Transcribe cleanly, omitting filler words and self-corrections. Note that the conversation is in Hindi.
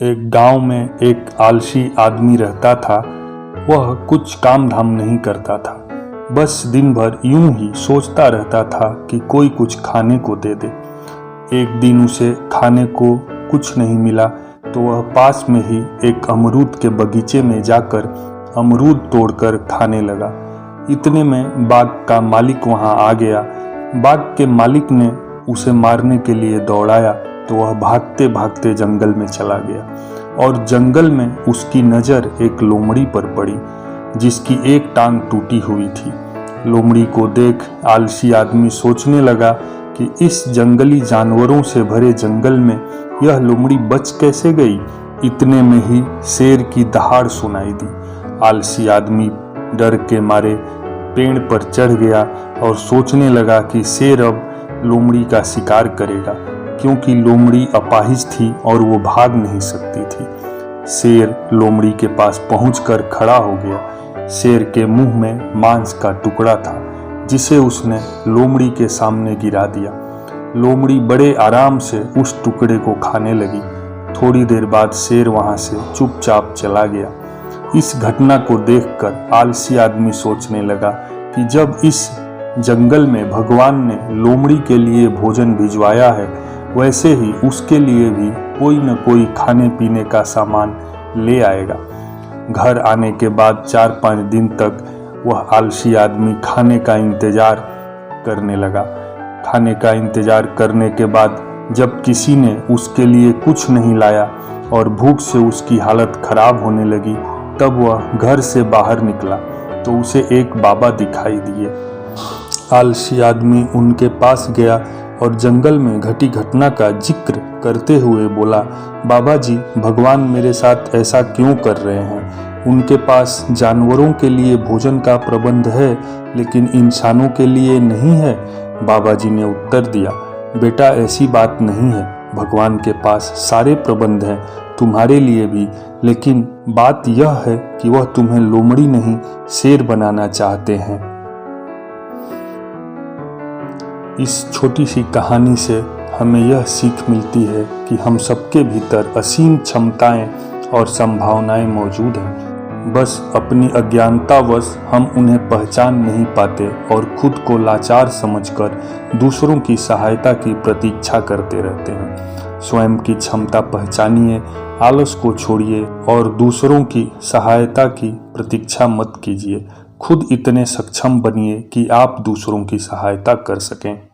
एक गांव में एक आलसी आदमी रहता था। वह कुछ काम धाम नहीं करता था, बस दिन भर यूं ही सोचता रहता था कि कोई कुछ खाने को दे दे। एक दिन उसे खाने को कुछ नहीं मिला तो वह पास में ही एक अमरूद के बगीचे में जाकर अमरूद तोड़कर खाने लगा। इतने में बाग का मालिक वहां आ गया। बाग के मालिक ने उसे मारने के लिए दौड़ाया तो वह भागते भागते जंगल में चला गया और जंगल में उसकी नज़र एक लोमड़ी पर पड़ी जिसकी एक टांग टूटी हुई थी। लोमड़ी को देख आलसी आदमी सोचने लगा कि इस जंगली जानवरों से भरे जंगल में यह लोमड़ी बच कैसे गई। इतने में ही शेर की दहाड़ सुनाई दी। आलसी आदमी डर के मारे पेड़ पर चढ़ गया और सोचने लगा कि शेर अब लोमड़ी का शिकार करेगा, क्योंकि लोमड़ी अपाहिज थी और वो भाग नहीं सकती थी। शेर लोमड़ी के पास पहुंचकर खड़ा हो गया। शेर के मुंह में मांस का टुकड़ा था जिसे उसने लोमड़ी के सामने गिरा दिया। लोमड़ी बड़े आराम से उस टुकड़े को खाने लगी। थोड़ी देर बाद शेर वहां से चुपचाप चला गया। इस घटना को देखकर आलसी आदमी सोचने लगा कि जब इस जंगल में भगवान ने लोमड़ी के लिए भोजन भिजवाया है, वैसे ही उसके लिए भी कोई न कोई खाने पीने का सामान ले आएगा। घर आने के बाद 4-5 दिन तक वह आलसी आदमी खाने का इंतजार करने लगा। खाने का इंतजार करने के बाद जब किसी ने उसके लिए कुछ नहीं लाया और भूख से उसकी हालत खराब होने लगी, तब वह घर से बाहर निकला तो उसे एक बाबा दिखाई दिए। आलसी आदमी उनके पास गया और जंगल में घटी घटना का जिक्र करते हुए बोला, बाबा जी, भगवान मेरे साथ ऐसा क्यों कर रहे हैं? उनके पास जानवरों के लिए भोजन का प्रबंध है लेकिन इंसानों के लिए नहीं है। बाबा जी ने उत्तर दिया, बेटा, ऐसी बात नहीं है। भगवान के पास सारे प्रबंध हैं तुम्हारे लिए भी, लेकिन बात यह है कि वह तुम्हें लोमड़ी नहीं शेर बनाना चाहते हैं। इस छोटी सी कहानी से हमें यह सीख मिलती है कि हम सबके भीतर असीम क्षमताएं और संभावनाएं मौजूद हैं, बस अपनी अज्ञानतावश हम उन्हें पहचान नहीं पाते और खुद को लाचार समझकर दूसरों की सहायता की प्रतीक्षा करते रहते हैं। स्वयं की क्षमता पहचानिए, आलस को छोड़िए और दूसरों की सहायता की प्रतीक्षा मत कीजिए। खुद इतने सक्षम बनिए कि आप दूसरों की सहायता कर सकें।